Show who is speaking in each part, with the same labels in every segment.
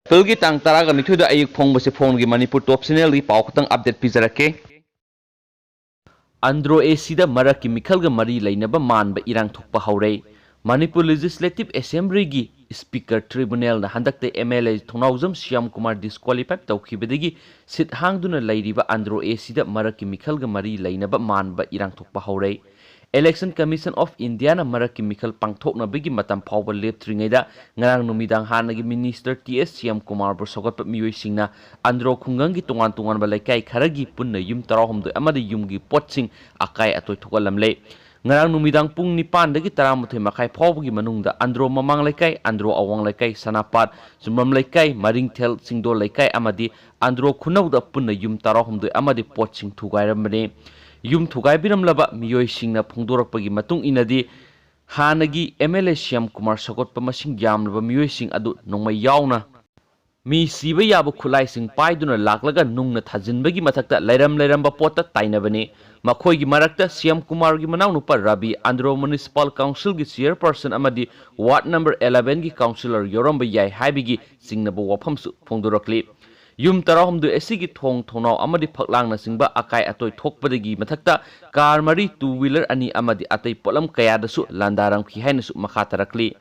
Speaker 1: ꯐꯤꯜꯒꯤ ꯇꯥꯡ 12ꯗ ꯑꯌꯨꯛ ꯐꯣꯡꯕꯁꯤ ꯐꯣꯡꯒꯤ ꯃꯅꯤꯄꯨꯔ ꯇꯣꯞ ꯆꯦꯅꯦꯜꯒꯤ ꯄꯥꯎ ꯈꯛꯇꯪ ꯑꯞꯗꯦꯠ ꯄꯤꯖꯔꯛꯀꯦ꯫ ꯑꯟꯗ꯭ꯔꯣ ꯑꯦꯁꯤꯗ ꯃꯔꯛꯀꯤ ꯃꯤꯈꯜꯒ ꯃꯔꯤ ꯂꯩꯅꯕ ꯃꯥꯟꯕ ꯏꯔꯥꯡ ꯊꯣꯛꯄ ꯍꯧꯔꯦ꯫ ꯃꯅꯤꯄꯨꯔ ꯂꯦꯖꯤꯁꯂꯦꯇꯤꯚ ꯑꯦꯁꯦꯝꯕ꯭ꯂꯤꯒꯤ ꯁ꯭ꯄꯤꯀꯔ ꯇ꯭ꯔꯤꯕꯨꯅꯦꯜꯅ ꯍꯟꯗꯛꯇ ꯑꯦꯝ.ꯑꯦꯜ.ꯑꯦ ꯊꯣꯡꯅꯥꯎꯖꯝ ꯁ꯭ꯌꯥꯝꯀꯨꯃꯥꯔ ꯗꯤꯁꯀ꯭ꯋꯥꯂꯤꯐꯥꯏ ꯇꯧꯈꯤꯕꯗꯒꯤ ꯁꯤꯠ ꯍꯥꯡꯗꯨꯅ ꯂꯩꯔꯤꯕ ꯑꯟꯗ꯭ꯔꯣ ꯑꯦꯁꯤꯗ ꯃꯔꯛꯀꯤ ꯃꯤꯈꯜꯒ ꯃꯔꯤ ꯂꯩꯅꯕ ꯃꯥꯟꯕ ꯏꯔꯥꯡ ꯊꯣꯛꯄ ꯍꯧꯔꯦ꯫ ꯏꯂꯦꯛꯁꯟ ꯀꯃꯤꯁꯟ ꯑꯣꯐ ꯏꯟꯗꯤꯌꯥꯅ ꯃꯔꯛꯀꯤ ꯃꯤꯈꯜ ꯄꯥꯡꯊꯣꯛꯅꯕꯒꯤ ꯃꯇꯝ ꯐꯥꯎꯕ ꯂꯦꯞꯇ꯭ꯔꯤꯉꯩꯗ ꯉꯔꯥꯡ ꯅꯨꯃꯤꯗꯥꯡ ꯍꯥꯟꯅꯒꯤ ꯃꯤꯅꯤꯁꯇꯔ ꯇꯤ.ꯑꯦꯁ. ꯁ꯭ꯌꯥꯝꯀꯨꯃꯥꯔꯕꯨ ꯁꯧꯒꯠꯄ ꯃꯤꯑꯣꯏꯁꯤꯡꯅ ꯑꯟꯗ꯭ꯔꯣ ꯈꯨꯡꯒꯪꯒꯤ ꯇꯣꯉꯥꯟ ꯇꯣꯉꯥꯟꯕ ꯂꯩꯀꯥꯏ ꯈꯔꯒꯤ ꯄꯨꯟꯅ ꯌꯨꯝ 19 ꯑꯃꯗꯤ ꯌꯨꯝꯒꯤ ꯄꯣꯠꯁꯤꯡ ꯑꯀꯥꯏ ꯑꯇꯣꯏ ꯊꯣꯛꯍꯜꯂꯝꯂꯦ꯫ ꯉꯔꯥꯡ ꯅꯨꯃꯤꯗꯥꯡ ꯄꯨꯡ 9ꯗꯒꯤ 13:30 ꯐꯥꯎꯕꯒꯤ ꯃꯅꯨꯡꯗ ꯑꯟꯗ꯭ꯔꯣ ꯃꯃꯥꯡ ꯂꯩꯀꯥꯏ, ꯑꯟꯗ꯭ꯔꯣ ꯑꯋꯥꯡ ꯂꯩꯀꯥꯏ, ꯁꯅꯥꯄꯥꯠ, ꯆꯨꯝꯕꯝ ꯂꯩꯀꯥꯏ, ꯃꯔꯤꯡꯊꯦꯜ, ꯆꯤꯡꯗꯣꯜ ꯂꯩꯀꯥꯏ ꯑꯃꯗꯤ ꯑꯟꯗ꯭ꯔꯣ ꯈꯨꯅꯧꯗ ꯄꯨꯟꯅ ꯌꯨꯝ 19 ꯑꯃꯗꯤ ꯄꯣꯠꯁꯤꯡ ꯊꯨꯒꯥꯏꯔꯝꯕꯅꯤ꯫ ꯌꯨꯝ ꯊꯨꯒꯥꯏꯕꯤꯔꯝꯂꯕ ꯃꯤꯑꯣꯏꯁꯤꯡꯅ ꯐꯣꯡꯗꯣꯔꯛꯄꯒꯤ ꯃꯇꯨꯡ ꯏꯟꯅꯗꯤ ꯍꯥꯟꯅꯒꯤ ꯑꯦꯝ.ꯑꯦꯜ.ꯑꯦ. ꯁ꯭ꯌꯥꯝꯀꯨꯃꯥꯔ ꯁꯧꯒꯠꯄ ꯃꯁꯤꯡ ꯌꯥꯝꯂꯕ ꯃꯤꯑꯣꯏꯁꯤꯡ ꯑꯗꯨ ꯅꯣꯡꯃꯩ ꯌꯥꯎꯅ ꯃꯤ ꯁꯤꯕ ꯌꯥꯕ ꯈꯨꯠꯂꯥꯏꯁꯤꯡ ꯄꯥꯏꯗꯨꯅ ꯂꯥꯛꯂꯒ ꯅꯨꯡꯅ ꯊꯥꯖꯤꯟꯕꯒꯤ ꯃꯊꯛꯇ ꯂꯩꯔꯝꯕ ꯄꯣꯠꯇ ꯇꯥꯏꯅꯕꯅꯤ꯫ ꯃꯈꯣꯏꯒꯤ ꯃꯔꯛꯇ ꯁ꯭ꯌꯥꯝꯀꯨꯃꯥꯔꯒꯤ ꯃꯅꯥꯎꯅꯨꯄꯥ ꯔꯕꯤ, ꯑꯟꯗ꯭ꯔꯣ ꯃ꯭ꯌꯨꯅꯤꯁꯤꯄꯥꯜ ꯀꯥꯎꯟꯁꯤꯜꯒꯤ ꯆꯦꯌꯔꯄꯔꯁꯟ ꯑꯃꯗꯤ ꯋꯥꯔꯗ ꯅꯝꯕꯔ 11ꯒꯤ ꯀꯥꯎꯟꯁꯤꯂꯔ ꯌꯥꯎꯔꯝꯕ ꯌꯥꯏ ꯍꯥꯏꯕꯒꯤ ꯆꯤꯡꯅꯕ ꯋꯥꯐꯝꯁꯨ ꯐꯣꯡꯗꯣꯔꯛꯂꯤ꯫ ꯌꯨꯝ 19 ꯑꯁꯤꯒꯤ ꯊꯣꯡ ꯊꯣꯡꯅꯥꯎ ꯑꯃꯗꯤ ꯐꯛꯂꯥꯡꯅꯆꯤꯡꯕ ꯑꯀꯥꯏ ꯑꯇꯣꯏ ꯊꯣꯛꯄꯗꯒꯤ ꯃꯊꯛꯇ ꯀꯥꯔ 4, 2 ꯋꯤꯂꯔ 2 ꯑꯃꯗꯤ ꯑꯇꯩ ꯄꯣꯠꯂꯝ ꯀꯌꯥꯗꯁꯨ ꯂꯥꯟꯗꯥꯔꯝꯈꯤ ꯍꯥꯏꯅꯁꯨ ꯃꯈꯥ ꯇꯥꯔꯛꯂꯤ꯫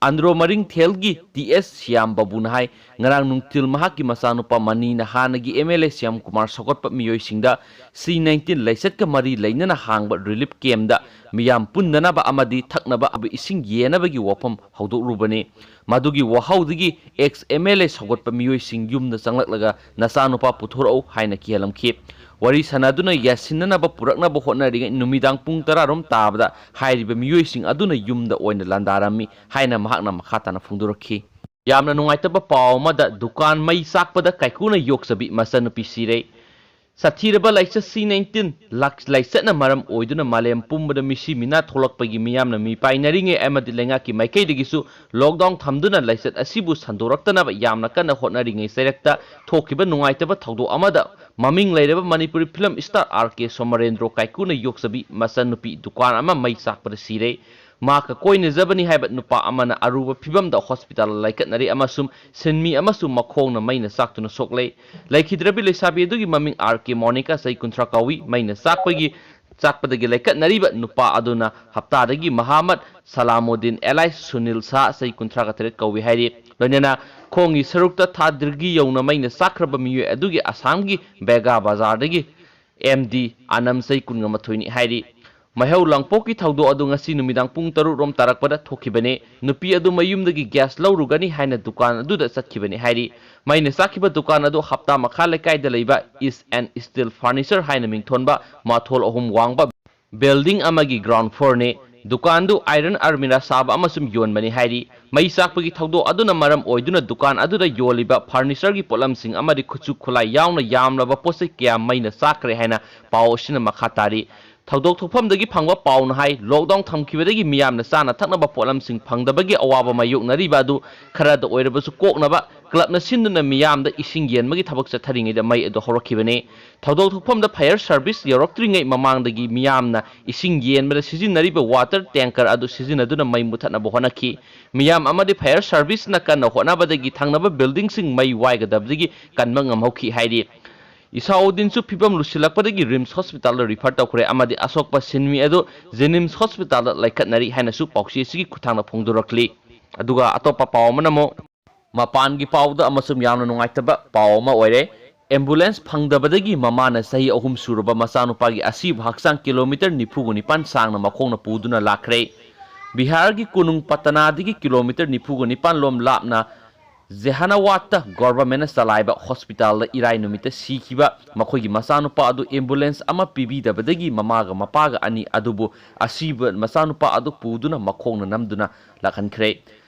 Speaker 1: ꯑꯟꯗ꯭ꯔꯣ ꯃꯔꯤꯡꯊꯦꯜꯒꯤ ꯇꯤ.ꯑꯦꯁ. ꯁ꯭ꯌꯥꯝ ꯕꯥꯕꯨꯅ ꯍꯥꯏ ꯉꯔꯥꯡ ꯅꯨꯡꯊꯤꯜ ꯃꯍꯥꯛꯀꯤ ꯃꯆꯥꯅꯨꯄꯥ ꯃꯅꯤꯅ ꯍꯥꯟꯅꯒꯤ ꯑꯦꯝ.ꯑꯦꯜ.ꯑꯦ. ꯁ꯭ꯌꯥꯝꯀꯨꯃꯥꯔ ꯁꯧꯒꯠꯄ ꯃꯤꯑꯣꯏꯁꯤꯡꯗ C-19 ꯂꯥꯏꯆꯠꯀ ꯃꯔꯤ ꯂꯩꯅꯅ ꯍꯥꯡꯕ ꯔꯤꯂꯤꯐ ꯀꯦꯝꯞꯗ ꯃꯤꯌꯥꯝ ꯄꯨꯟꯗꯅꯕ ꯑꯃꯗꯤ ꯊꯛꯅꯕ ꯏꯁꯤꯡ ꯌꯦꯟꯅꯕꯒꯤ ꯋꯥꯐꯝ ꯍꯧꯗꯣꯛꯂꯨꯕꯅꯤ꯫ ꯃꯗꯨꯒꯤ ꯋꯥꯍꯧꯗꯒꯤ ꯑꯦꯛꯁ ꯑꯦꯝ.ꯑꯦꯜ.ꯑꯦ. ꯁꯧꯒꯠꯄ ꯃꯤꯑꯣꯏꯁꯤꯡ ꯌꯨꯝꯗ ꯆꯪꯂꯛꯂꯒ ꯅꯆꯥꯅꯨꯄꯥ ꯄꯨꯊꯣꯔꯛꯎ ꯍꯥꯏꯅ ꯀꯤꯍꯜꯂꯝꯈꯤ꯫ ꯋꯥꯔꯤ ꯁꯥꯅꯗꯨꯅ ꯌꯥꯁꯤꯟꯅꯅꯕ ꯄꯨꯔꯛꯅꯕ ꯍꯣꯠꯅꯔꯤꯉꯩ ꯅꯨꯃꯤꯗꯥꯡ ꯄꯨꯡ 10 ꯇꯥꯕꯗ ꯍꯥꯏꯔꯤꯕ ꯃꯤꯑꯣꯏꯁꯤꯡ ꯑꯗꯨꯅ ꯌꯨꯝꯗ ꯑꯣꯏꯅ ꯂꯥꯟꯗꯥꯔꯝꯃꯤ ꯍꯥꯏꯅ ꯃꯍꯥꯛꯅ ꯃꯈꯥ ꯇꯥꯅ ꯐꯣꯡꯗꯣꯔꯛꯈꯤ꯫ ꯌꯥꯝꯅ ꯅꯨꯡꯉꯥꯏꯇꯕ ꯄꯥꯎ ꯑꯃꯗ ꯗꯨꯀꯥꯟ ꯃꯩ ꯆꯥꯛꯄꯗ ꯀꯥꯏꯀꯨꯅ ꯌꯣꯛꯆꯕꯤ ꯃꯆꯟꯅꯨꯄꯤ ꯁꯤꯔꯦ꯫ ꯁꯥꯊꯤꯔꯕ ꯂꯥꯏꯆꯠ C-19 ꯂꯥꯏꯆꯠꯅ ꯃꯔꯝ ꯑꯣꯏꯗꯨꯅ ꯃꯥꯂꯦꯝ ꯄꯨꯝꯕꯗ ꯃꯤꯁꯤ ꯃꯤꯅꯥ ꯊꯣꯛꯂꯛꯄꯒꯤ ꯃꯤꯌꯥꯝꯅ ꯃꯤꯄꯥꯏꯅꯔꯤꯉꯩ ꯑꯃꯗꯤ ꯂꯩꯉꯥꯛꯀꯤ ꯃꯥꯏꯀꯩꯗꯒꯤꯁꯨ ꯂꯣꯛꯗꯥꯎꯟ ꯊꯝꯗꯨꯅ ꯂꯥꯏꯆꯠ ꯑꯁꯤꯕꯨ ꯁꯟꯗꯣꯔꯛꯇꯅꯕ ꯌꯥꯝꯅ ꯀꯟꯅ ꯍꯣꯠꯅꯔꯤꯉꯩ ꯆꯩꯔꯛꯇ ꯊꯣꯛꯈꯤꯕ ꯅꯨꯡꯉꯥꯏꯇꯕ ꯊꯧꯗꯣꯛ ꯑꯃꯗ ꯃꯃꯤꯡ ꯂꯩꯔꯕ ꯃꯅꯤꯄꯨꯔꯤ ꯐꯤꯂꯝ ꯁ꯭ꯇꯥꯔ R.K. ꯁꯣꯃꯔꯦꯟꯗ꯭ꯔꯣ ꯀꯥꯏꯀꯨꯅ ꯌꯣꯛꯆꯕꯤ ꯃꯆꯟꯅꯨꯄꯤ ꯗꯨꯀꯥꯟ ꯑꯃ ꯃꯩ ꯆꯥꯛꯄꯗ ꯁꯤꯔꯦ꯫ ꯃꯍꯥꯛꯀ ꯀꯣꯏꯅꯖꯕꯅꯤ ꯍꯥꯏꯕ ꯅꯨꯄꯥ ꯑꯃꯅ ꯑꯔꯨꯕ ꯐꯤꯚꯝꯗ ꯍꯣꯁꯄꯤꯇꯥꯜꯗ ꯂꯩꯈꯠꯅꯔꯤ ꯑꯃꯁꯨꯡ ꯁꯤꯟꯃꯤ ꯑꯃꯁꯨ ꯃꯈꯣꯡꯅ ꯃꯩꯅ ꯆꯥꯛꯇꯨꯅ ꯁꯣꯛꯂꯦ꯫ ꯂꯩꯈꯤꯗ꯭ꯔꯕꯤ ꯂꯩꯁꯥꯕꯤ ꯑꯗꯨꯒꯤ ꯃꯃꯤꯡ R.K. ꯃꯣꯅꯤꯀꯥ, ꯆꯍꯤ 30 ꯀꯧꯏ꯫ ꯃꯩꯅ ꯆꯥꯛꯄꯗꯒꯤ ꯂꯩꯈꯠꯅꯔꯤꯕ ꯅꯨꯄꯥ ꯑꯗꯨꯅ ꯍꯞꯇꯥꯗꯒꯤ ꯃꯍꯥꯃꯗ ꯁꯂꯥꯃꯨꯗꯤꯟ ꯑꯦꯂꯥꯏꯁ ꯁꯨꯅꯤꯜ ꯁꯥꯍ, ꯆꯍꯤ 38 ꯀꯧꯏ ꯍꯥꯏꯔꯤ꯫ ꯂꯣꯏꯅꯅ ꯈꯣꯡꯒꯤ ꯁꯔꯨꯛꯇ ꯊꯥꯗ꯭ꯔꯤꯒꯤ ꯌꯧꯅ ꯃꯩꯅ ꯆꯥꯛꯈ꯭ꯔꯕ ꯃꯤꯑꯣꯏ ꯑꯗꯨꯒꯤ ꯑꯁꯥꯝꯒꯤ ꯕꯦꯒꯥ ꯕꯖꯥꯔꯗꯒꯤ M.D. ꯑꯅꯝ, ꯆꯍꯤ 22ꯅꯤ ꯍꯥꯏꯔꯤ꯫ ꯃꯩꯍꯧ ꯂꯥꯡꯄꯣꯛꯀꯤ ꯊꯧꯗꯣꯛ ꯑꯗꯨ ꯉꯁꯤ ꯅꯨꯃꯤꯗꯥꯡ ꯄꯨꯡ 6 ꯇꯥꯔꯛꯄꯗ ꯊꯣꯛꯈꯤꯕꯅꯤ꯫ ꯅꯨꯄꯤ ꯑꯗꯨ ꯃꯌꯨꯝꯗꯒꯤ ꯒ꯭ꯌꯥꯁ ꯂꯧꯔꯨꯒꯅꯤ ꯍꯥꯏꯅ ꯗꯨꯀꯥꯟ ꯑꯗꯨꯗ ꯆꯠꯈꯤꯕꯅꯤ ꯍꯥꯏꯔꯤ꯫ ꯃꯩꯅ ꯆꯥꯛꯈꯤꯕ ꯗꯨꯀꯥꯟ ꯑꯗꯨ ꯍꯞꯇꯥ ꯃꯈꯥ ꯂꯩꯀꯥꯏꯗ ꯂꯩꯕ ꯏꯁ ꯑꯦꯟ ꯁ꯭ꯇꯤꯜ ꯐꯔꯅꯤꯆꯔ ꯍꯥꯏꯅ ꯃꯤꯡꯊꯣꯟꯕ ꯃꯊꯣꯜ 3 ꯋꯥꯡꯕ ꯕꯤꯜꯗꯤꯡ ꯑꯃꯒꯤ ꯒ꯭ꯔꯥꯎꯟ ꯐ꯭ꯂꯣꯔꯅꯤ꯫ ꯗꯨꯀꯥꯟꯗꯨ ꯑꯥꯏꯔꯟ ꯑꯥꯔꯃꯤꯔꯥ ꯁꯥꯕ ꯑꯃꯁꯨꯡ ꯌꯣꯟꯕꯅꯤ ꯍꯥꯏꯔꯤ꯫ ꯃꯩ ꯆꯥꯛꯄꯒꯤ ꯊꯧꯗꯣꯛ ꯑꯗꯨꯅ ꯃꯔꯝ ꯑꯣꯏꯗꯨꯅ ꯗꯨꯀꯥꯟ ꯑꯗꯨꯗ ꯌꯣꯜꯂꯤꯕ ꯐꯔꯅꯤꯆꯔꯒꯤ ꯄꯣꯠꯂꯝꯁꯤꯡ ꯑꯃꯗꯤ ꯈꯨꯠꯁꯨ ꯈꯨꯠꯂꯥꯏ ꯌꯥꯎꯅ ꯌꯥꯝꯂꯕ ꯄꯣꯠꯆꯩ ꯀꯌꯥ ꯃꯩꯅ ꯆꯥꯛꯈ꯭ꯔꯦ ꯍꯥꯏꯅ ꯄꯥꯎ ꯑꯁꯤꯅ ꯃꯈꯥ ꯇꯥꯔꯤ꯫ ꯊꯧꯗꯣꯛ ꯊꯣꯛꯐꯝꯗꯒꯤ ꯐꯪꯕ ꯄꯥꯎꯅ ꯍꯥꯏ ꯂꯣꯛꯗꯥꯎꯟ ꯊꯝꯈꯤꯕꯗꯒꯤ ꯃꯤꯌꯥꯝꯅ ꯆꯥꯅ ꯊꯛꯅꯕ ꯄꯣꯠꯂꯝꯁꯤꯡ ꯐꯪꯗꯕꯒꯤ ꯑꯋꯥꯕ ꯃꯥꯌꯣꯛꯅꯔꯤꯕ ꯑꯗꯨ ꯈꯔꯗ ꯑꯣꯏꯔꯕꯁꯨ ꯀꯣꯛꯅꯕ ꯀ꯭ꯂꯕꯅ ꯁꯤꯟꯗꯨꯅ ꯃꯤꯌꯥꯝꯗ ꯏꯁꯤꯡ ꯌꯦꯟꯕꯒꯤ ꯊꯕꯛ ꯆꯠꯊꯔꯤꯉꯩꯗ ꯃꯩ ꯑꯗꯨ ꯍꯧꯔꯛꯈꯤꯕꯅꯤ꯫ ꯊꯧꯗꯣꯛ ꯊꯣꯛꯐꯝꯗ ꯐꯥꯌꯔ ꯁꯔꯚꯤꯁ ꯌꯧꯔꯛꯇ꯭ꯔꯤꯉꯩ ꯃꯃꯥꯡꯗꯒꯤ ꯃꯤꯌꯥꯝꯅ ꯏꯁꯤꯡ ꯌꯦꯟꯕꯗ ꯁꯤꯖꯤꯟꯅꯔꯤꯕ ꯋꯥꯇꯔ ꯇꯦꯡꯀꯔ ꯑꯗꯨ ꯁꯤꯖꯤꯟꯅꯗꯨꯅ ꯃꯩ ꯃꯨꯠꯊꯠꯅꯕ ꯍꯣꯠꯅꯈꯤ꯫ ꯃꯤꯌꯥꯝ ꯑꯃꯗꯤ ꯐꯥꯌꯔ ꯁꯔꯚꯤꯁꯅ ꯀꯟꯅ ꯍꯣꯠꯅꯕꯗꯒꯤ ꯊꯪꯅꯕ ꯕꯤꯜꯗꯤꯡꯁꯤꯡ ꯃꯩ ꯋꯥꯏꯒꯗꯕꯗꯒꯤ ꯀꯟꯕ ꯉꯝꯍꯧꯈꯤ ꯍꯥꯏꯔꯤ꯫ ꯏꯁꯥꯎꯗꯤꯟꯁꯨ ꯐꯤꯚꯝ ꯂꯨꯁꯤꯜꯂꯛꯄꯗꯒꯤ ꯔꯤꯝꯁ ꯍꯣꯁꯄꯤꯇꯥꯜꯗ ꯔꯤꯐꯔ ꯇꯧꯈ꯭ꯔꯦ ꯑꯃꯗꯤ ꯑꯁꯣꯛꯄ ꯁꯤꯟꯃꯤ ꯑꯗꯨ ꯖꯦꯅꯤꯝꯁ ꯍꯣꯁꯄꯤꯇꯥꯜꯗ ꯂꯩꯈꯠꯅꯔꯤ ꯍꯥꯏꯅꯁꯨ ꯄꯥꯎꯆꯦ ꯑꯁꯤꯒꯤ ꯈꯨꯠꯊꯥꯡꯗ ꯐꯣꯡꯗꯣꯔꯛꯂꯤ꯫ ꯑꯗꯨꯒ ꯑꯇꯣꯞꯄ ꯄꯥꯎ ꯑꯃꯅ ꯑꯃꯨꯛ ꯃꯄꯥꯟꯒꯤ ꯄꯥꯎꯗ ꯑꯃꯁꯨꯡ ꯌꯥꯝꯅ ꯅꯨꯡꯉꯥꯏꯇꯕ ꯄꯥꯎ ꯑꯃ ꯑꯣꯏꯔꯦ꯫ ꯑꯦꯝꯕꯨꯂꯦꯟꯁ ꯐꯪꯗꯕꯗꯒꯤ ꯃꯃꯥꯅ ꯆꯍꯤ 3 ꯁꯨꯔꯕ ꯃꯆꯥꯅꯨꯄꯥꯒꯤ ꯑꯁꯤꯕ ꯍꯛꯆꯥꯡ ꯀꯤꯂꯣꯃꯤꯇꯔ 99 ꯁꯥꯡꯅ ꯃꯈꯣꯡꯅ ꯄꯨꯗꯨꯅ ꯂꯥꯛꯈ꯭ꯔꯦ꯫ ꯕꯤꯍꯥꯔꯒꯤ ꯀꯣꯅꯨꯡ ꯄꯇꯅꯥꯗꯒꯤ ꯀꯤꯂꯣꯃꯤꯇꯔ 99 ꯂꯣꯝ ꯂꯥꯞꯅ ꯖꯦꯍꯥꯅꯥꯕꯥꯗꯇ ꯒꯚꯔꯟꯃꯦꯟꯠꯅ ꯆꯂꯥꯏꯕ ꯍꯣꯁꯄꯤꯇꯥꯜꯗ ꯏꯔꯥꯏ ꯅꯨꯃꯤꯠꯇ ꯁꯤꯈꯤꯕ ꯃꯈꯣꯏꯒꯤ ꯃꯆꯥꯅꯨꯄꯥ ꯑꯗꯨ ꯑꯦꯝꯕꯨꯂꯦꯟꯁ ꯑꯃ ꯄꯤꯕꯤꯗꯕꯗꯒꯤ ꯃꯃꯥꯒ ꯃꯄꯥꯒ ꯑꯅꯤ ꯑꯗꯨꯕꯨ ꯑꯁꯤꯕ ꯃꯆꯥꯅꯨꯄꯥ ꯑꯗꯨ ꯄꯨꯗꯨꯅ ꯃꯈꯣꯡꯅ ꯅꯝꯗꯨꯅ ꯂꯥꯛꯍꯟꯈ꯭ꯔꯦ꯫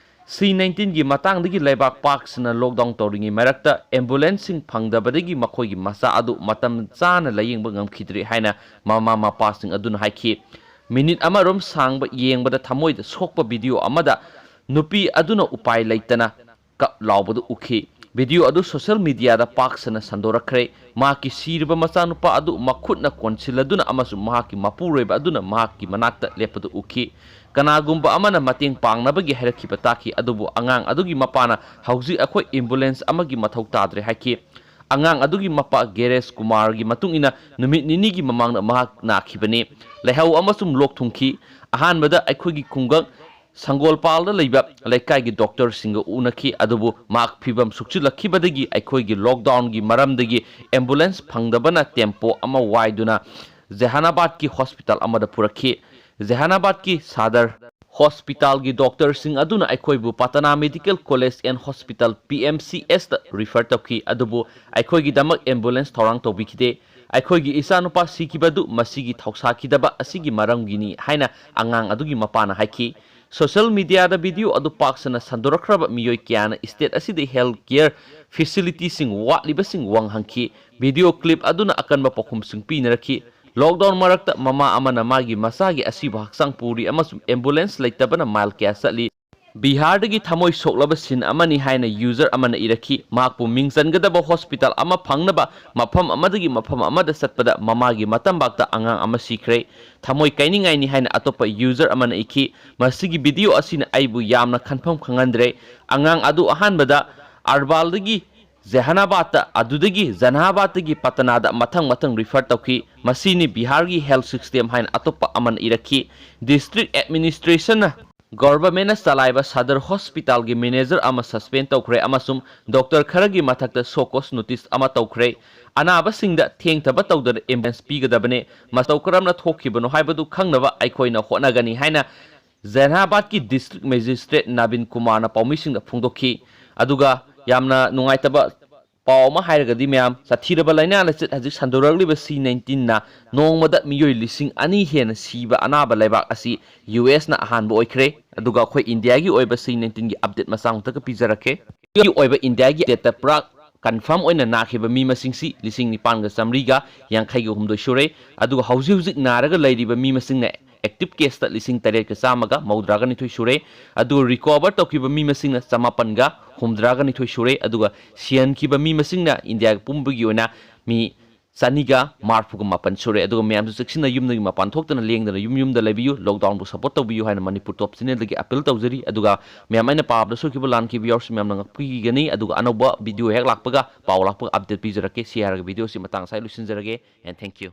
Speaker 1: C-19ꯒꯤ ꯃꯇꯥꯡꯗꯒꯤ ꯂꯩꯕꯥꯛ ꯄꯥꯛꯁꯤꯅ ꯂꯣꯛꯗꯥꯎꯟ ꯇꯧꯔꯤꯉꯩ ꯃꯔꯛꯇ ꯑꯦꯝꯕꯨꯂꯦꯟꯁꯁꯤꯡ ꯐꯪꯗꯕꯗꯒꯤ ꯃꯈꯣꯏꯒꯤ ꯃꯆꯥ ꯑꯗꯨ ꯃꯇꯝ ꯆꯥꯅ ꯂꯥꯌꯦꯡꯕ ꯉꯝꯈꯤꯗ꯭ꯔꯦ ꯍꯥꯏꯅ ꯃꯃꯥ ꯃꯄꯥꯁꯤꯡ ꯑꯗꯨꯅ ꯍꯥꯏꯈꯤ꯫ ꯃꯤꯅꯤꯠ ꯑꯃꯔꯣꯝ ꯁꯥꯡꯕ ꯌꯦꯡꯕꯗ ꯊꯃꯣꯏꯗ ꯁꯣꯛꯄ ꯚꯤꯗꯤꯑꯣ ꯑꯃꯗ ꯅꯨꯄꯤ ꯑꯗꯨꯅ ꯎꯄꯥꯏ ꯂꯩꯇꯅ ꯀꯞ ꯂꯥꯎꯕꯗꯨ ꯎꯈꯤ꯫ ꯚꯤꯗꯤꯑꯣ ꯑꯗꯨ ꯁꯣꯁꯤꯌꯦꯜ ꯃꯤꯗꯤꯌꯥꯗ ꯄꯥꯛ ꯁꯟꯅ ꯁꯟꯗꯣꯔꯛꯈ꯭ꯔꯦ꯫ ꯃꯍꯥꯛꯀꯤ ꯁꯤꯔꯕ ꯃꯆꯥꯅꯨꯄꯥ ꯑꯗꯨ ꯃꯈꯨꯠꯅ ꯀꯣꯟꯁꯤꯜꯂꯗꯨꯅ ꯑꯃꯁꯨꯡ ꯃꯍꯥꯛꯀꯤ ꯃꯄꯨꯔꯣꯏꯕ ꯑꯗꯨꯅ ꯃꯍꯥꯛꯀꯤ ꯃꯅꯥꯛꯇ ꯂꯦꯞꯄꯗꯨ ꯎꯈꯤ꯫ ꯀꯅꯥꯒꯨꯝꯕ ꯑꯃꯅ ꯃꯇꯦꯡ ꯄꯥꯡꯅꯕꯒꯤ ꯍꯥꯏꯔꯛꯈꯤꯕ ꯇꯥꯈꯤ, ꯑꯗꯨꯕꯨ ꯑꯉꯥꯡ ꯑꯗꯨꯒꯤ ꯃꯄꯥꯅ ꯍꯧꯖꯤꯛ ꯑꯩꯈꯣꯏ ꯑꯦꯝꯕꯨꯂꯦꯟꯁ ꯑꯃꯒꯤ ꯃꯊꯧ ꯇꯥꯗ꯭ꯔꯦ ꯍꯥꯏꯈꯤ꯫ ꯑꯉꯥꯡ ꯑꯗꯨꯒꯤ ꯃꯄꯥ ꯒꯦꯔꯦꯁ ꯀꯨꯃꯥꯔꯒꯤ ꯃꯇꯨꯡ ꯏꯟꯅ ꯅꯨꯃꯤꯠ ꯅꯤꯅꯤꯒꯤ ꯃꯃꯥꯡꯗ ꯃꯍꯥꯛ ꯅꯥꯈꯤꯕꯅꯤ, ꯂꯥꯏꯍꯧ ꯑꯃꯁꯨꯡ ꯂꯣꯛ ꯊꯨꯡꯈꯤ꯫ ꯑꯍꯥꯟꯕꯗ ꯑꯩꯈꯣꯏꯒꯤ ꯈꯨꯡꯒꯪ ꯁꯪꯒꯣꯜꯄꯥꯜꯗ ꯂꯩꯕ ꯂꯩꯀꯥꯏꯒꯤ ꯗꯣꯛꯇꯔꯁꯤꯡꯒ ꯎꯅꯈꯤ, ꯑꯗꯨꯕꯨ ꯃꯍꯥꯛ ꯐꯤꯚꯝ ꯁꯣꯛꯆꯤꯜꯂꯛꯈꯤꯕꯗꯒꯤ ꯑꯩꯈꯣꯏꯒꯤ ꯂꯣꯛꯗꯥꯎꯟꯒꯤ ꯃꯔꯝꯗꯒꯤ ꯑꯦꯝꯕꯨꯂꯦꯟꯁ ꯐꯪꯗꯕꯅ ꯇꯦꯝꯄꯣ ꯑꯃ ꯋꯥꯏꯗꯨꯅ ꯖꯦꯍꯥꯅꯥꯕꯥꯗꯀꯤ ꯍꯣꯁꯄꯤꯇꯥꯜ ꯑꯃꯗ ꯄꯨꯔꯛꯈꯤ꯫ ꯖꯦꯍꯥꯅꯥꯕꯥꯗꯀꯤ ꯁꯥꯗꯔ ꯍꯣꯁꯄꯤꯇꯥꯜꯒꯤ ꯗꯣꯛꯇꯔꯁꯤꯡ ꯑꯗꯨꯅ ꯑꯩꯈꯣꯏꯕꯨ ꯄꯇꯅꯥ ꯃꯦꯗꯤꯀꯦꯜ ꯀꯣꯂꯦꯖ ꯑꯦꯟড ꯍꯣꯁꯄꯤꯇꯥꯜ (PMCH)ꯗ ꯔꯤꯐꯔ ꯇꯧꯈꯤ, ꯑꯗꯨꯕꯨ ꯑꯩꯈꯣꯏꯒꯤꯗꯃꯛ ꯑꯦꯝꯕꯨꯂꯦꯟꯁ ꯊꯧꯔꯥꯡ ꯇꯧꯕꯤꯈꯤꯗꯦ꯫ ꯑꯩꯈꯣꯏꯒꯤ ꯏꯆꯥꯅꯨꯄꯥ ꯁꯤꯈꯤꯕꯗꯨ ꯃꯁꯤꯒꯤ ꯊꯧꯁꯥꯈꯤꯗꯕ ꯑꯁꯤꯒꯤ ꯃꯔꯝꯒꯤꯅꯤ ꯍꯥꯏꯅ ꯑꯉꯥꯡ ꯑꯗꯨꯒꯤ ꯃꯄꯥꯅ ꯍꯥꯏꯈꯤ꯫ ꯁꯣꯁꯤꯌꯦꯜ ꯃꯤꯗꯤꯌꯥꯗ ꯚꯤꯗꯤꯑꯣ ꯑꯗꯨ ꯄꯥꯛ ꯁꯟꯅ ꯁꯟꯗꯣꯔꯛꯈ꯭ꯔꯕ ꯃꯤꯑꯣꯏ ꯀꯌꯥꯅ ꯁ꯭ꯇꯦꯠ ꯑꯁꯤꯗ ꯍꯦꯜꯊ ꯀꯦꯌꯔ ꯐꯦꯁꯤꯂꯤꯇꯤꯁꯤꯡ ꯋꯥꯠꯂꯤꯕꯁꯤꯡ ꯋꯥꯍꯪꯈꯤ꯫ ꯚꯤꯗꯤꯑꯣ ꯀ꯭ꯂꯤꯞ ꯑꯗꯨꯅ ꯑꯀꯟꯕ ꯄꯥꯎꯈꯨꯝꯁꯤꯡ ꯄꯤꯅꯔꯛꯈꯤ꯫ ꯂꯣꯛꯗꯥꯎꯟ ꯃꯔꯛꯇ ꯃꯃꯥ ꯑꯃꯅ ꯃꯥꯒꯤ ꯃꯆꯥꯒꯤ ꯑꯁꯤꯕ ꯍꯛꯆꯥꯡ ꯄꯨꯔꯤ ꯑꯃꯁꯨꯡ ꯑꯦꯝꯕꯨꯂꯦꯟꯁ ꯂꯩꯇꯕꯅ ꯃꯥꯏꯜ ꯀꯌꯥ ꯆꯠꯂꯤ꯫ ꯕꯤꯍꯥꯔꯗꯒꯤ ꯊꯃꯣꯏ ꯁꯣꯛꯂꯕ ꯁꯤꯟ ꯑꯃꯅꯤ ꯍꯥꯏꯅ ꯌꯨꯖꯔ ꯑꯃꯅ ꯏꯔꯛꯈꯤ꯫ ꯃꯍꯥꯛꯄꯨ ꯃꯤꯡ ꯆꯟꯒꯗꯕ ꯍꯣꯁꯄꯤꯇꯥꯜ ꯑꯃ ꯐꯪꯅꯕ ꯃꯐꯝ ꯑꯃꯗꯒꯤ ꯃꯐꯝ ꯑꯃꯗ ꯆꯠꯄꯗ ꯃꯃꯥꯒꯤ ꯃꯇꯝꯕꯥꯛꯇ ꯑꯉꯥꯡ ꯑꯃ ꯁꯤꯈ꯭ꯔꯦ꯫ ꯊꯃꯣꯏ ꯀꯥꯏꯅꯤꯡꯉꯥꯏꯅꯤ ꯍꯥꯏꯅ ꯑꯇꯣꯞꯄ ꯌꯨꯖꯔ ꯑꯃꯅ ꯏꯈꯤ꯫ ꯃꯁꯤꯒꯤ ꯚꯤꯗꯤꯑꯣ ꯑꯁꯤꯅ ꯑꯩꯕꯨ ꯌꯥꯝꯅ ꯈꯟꯐꯝ ꯈꯪꯍꯟꯗ꯭ꯔꯦ꯫ ꯑꯉꯥꯡ ꯑꯗꯨ ꯑꯍꯥꯟꯕꯗ ꯑꯔꯕꯥꯜꯗꯒꯤ ꯖꯦꯍꯥꯅꯥꯕꯥꯗꯇ, ꯑꯗꯨꯗꯒꯤ ꯖꯦꯍꯥꯅꯥꯕꯥꯗꯇꯒꯤ ꯄꯇꯅꯥꯗ ꯃꯊꯪ ꯔꯤꯐꯔ ꯇꯧꯈꯤ꯫ ꯃꯁꯤꯅꯤ ꯕꯤꯍꯥꯔꯒꯤ ꯍꯦꯜꯊ ꯁꯤꯁꯇꯦꯝ ꯍꯥꯏꯅ ꯑꯇꯣꯞꯄ ꯑꯃꯅ ꯏꯔꯛꯈꯤ꯫ ꯗꯤꯁꯇ꯭ꯔꯤꯛ ꯑꯦꯗꯃꯤꯅꯤꯁꯇ꯭ꯔꯦꯁꯟꯅ ꯒꯚꯔꯟꯃꯦꯟꯠꯅ ꯆꯂꯥꯏꯕ ꯁꯗꯔ ꯍꯣꯁꯄꯤꯇꯥꯜꯒꯤ ꯃꯦꯅꯦꯖꯔ ꯑꯃ ꯁꯁꯄꯦꯟ ꯇꯧꯈ꯭ꯔꯦ ꯑꯃꯁꯨꯡ ꯗꯣꯛꯇꯔ ꯈꯔꯒꯤ ꯃꯊꯛꯇ ꯁꯣꯀꯣꯖ ꯅꯣꯇꯤꯁ ꯑꯃ ꯇꯧꯈ꯭ꯔꯦ꯫ ꯑꯅꯥꯕꯁꯤꯡꯗ ꯊꯦꯡꯊꯕ ꯇꯧꯗꯅ ꯑꯦꯝꯕꯨꯂꯦꯟꯁ ꯄꯤꯒꯗꯕꯅꯤ꯫ ꯃꯇꯧ ꯀꯔꯝꯅ ꯊꯣꯛꯈꯤꯕꯅꯣ ꯍꯥꯏꯕꯗꯨ ꯈꯪꯅꯕ ꯑꯩꯈꯣꯏꯅ ꯍꯣꯠꯅꯒꯅꯤ ꯍꯥꯏꯅ ꯖꯦꯍꯥꯅꯥꯕꯥꯗꯀꯤ ꯗꯤꯁꯇ꯭ꯔꯤꯛ ꯃꯦꯖꯤꯁꯇ꯭ꯔꯦꯠ ꯅꯕꯤꯟ ꯀꯨꯃꯥꯔꯅ ꯄꯥꯎꯃꯤꯁꯤꯡꯗ ꯐꯣꯡꯗꯣꯛꯈꯤ꯫ ꯑꯗꯨꯒ ꯌꯥꯝꯅ ꯅꯨꯡꯉꯥꯏꯇꯕ ꯄꯥꯎ ꯑꯃ ꯍꯥꯏꯔꯒꯗꯤ ꯃꯌꯥꯝ, ꯁꯥꯊꯤꯔꯕ ꯂꯥꯏꯅꯥ ꯂꯥꯏꯆꯠ ꯍꯧꯖꯤꯛ ꯁꯟꯗꯣꯔꯛꯂꯤꯕ C-19ꯅ ꯅꯣꯡꯃꯗ ꯃꯤꯑꯣꯏ 2,000 ꯍꯦꯟꯅ ꯁꯤꯕ ꯑꯅꯥꯕ ꯂꯩꯕꯥꯛ ꯑꯁꯤ US ꯅ ꯑꯍꯥꯟꯕ ꯑꯣꯏꯈ꯭ꯔꯦ꯫ ꯑꯗꯨꯒ ꯑꯩꯈꯣꯏ ꯏꯟꯗꯤꯌꯥꯒꯤ ꯑꯣꯏꯕ C-19ꯒꯤ ꯑꯞꯗꯦꯠ ꯃꯆꯥ ꯑꯃꯇꯒ ꯄꯤꯖꯔꯛꯀꯦ꯫ ꯑꯣꯏꯕ ꯏꯟꯗꯤꯌꯥꯒꯤ ꯑꯞꯗꯦꯠꯇ ꯄꯨꯔꯥ ꯀꯟꯐꯥꯔꯝ ꯑꯣꯏꯅ ꯅꯥꯈꯤꯕ ꯃꯤ ꯃꯁꯤꯡꯁꯤ 9,983 ꯁꯨꯔꯦ꯫ ꯑꯗꯨꯒ ꯍꯧꯖꯤꯛ ꯅꯥꯔꯒ ꯂꯩꯔꯤꯕ ꯃꯤ ꯃꯁꯤꯡꯅ ꯑꯦꯛꯇꯤꯚ ꯀꯦꯁꯇ 8,132 ꯁꯨꯔꯦ꯫ ꯑꯗꯨꯒ ꯔꯤꯀꯣꯚꯔ ꯇꯧꯈꯤꯕ ꯃꯤ ꯃꯁꯤꯡꯅ 5,062 ꯁꯨꯔꯦ꯫ ꯑꯗꯨꯒ ꯁꯤꯍꯟꯈꯤꯕ ꯃꯤ ꯃꯁꯤꯡꯅ ꯏꯟꯗꯤꯌꯥ ꯄꯨꯝꯕꯒꯤ ꯑꯣꯏꯅ ꯃꯤ 247 ꯁꯨꯔꯦ꯫ ꯑꯗꯨꯒ ꯃꯌꯥꯝꯁꯨ ꯆꯦꯛꯁꯤꯟꯅ ꯌꯨꯝꯗꯒꯤ ꯃꯄꯥꯟ ꯊꯣꯛꯇꯅ ꯂꯦꯡꯗꯅ ꯌꯨꯝꯗ ꯂꯩꯕꯤꯌꯨ, ꯂꯣꯛꯗꯥꯎꯟꯕꯨ ꯁꯞꯄꯣꯔꯠ ꯇꯧꯕꯤꯌꯨ ꯍꯥꯏꯅ ꯃꯅꯤꯄꯨꯔ ꯇꯣꯞ ꯆꯦꯅꯦꯜꯗꯒꯤ ꯑꯄꯤꯜ ꯇꯧꯖꯔꯤ꯫ ꯑꯗꯨꯒ ꯃꯌꯥꯝ ꯑꯩꯅ ꯄꯥꯕꯗ ꯁꯣꯏꯈꯤꯕ ꯂꯥꯟꯈꯤꯕ ꯌꯥꯎꯔꯁꯨ ꯃꯌꯥꯝꯅ ꯉꯥꯛꯄꯤꯒꯅꯤ꯫ ꯑꯗꯨꯒ ꯑꯅꯧꯕ ꯚꯤꯗꯤꯑꯣ ꯍꯦꯛ ꯂꯥꯛꯄꯒ ꯄꯥꯎ ꯂꯥꯛꯄꯒ ꯑꯞꯗꯦꯠ ꯄꯤꯖꯔꯛꯀꯦ꯫ ꯁꯤ ꯍꯥꯏꯔꯒ ꯚꯤꯗꯤꯑꯣꯁꯤ ꯃꯇꯥꯡ ꯑꯁꯥꯏ ꯂꯣꯏꯁꯤꯟꯖꯔꯒꯦ, ꯑꯦꯟ ꯊꯦꯡꯛ ꯌꯨ꯫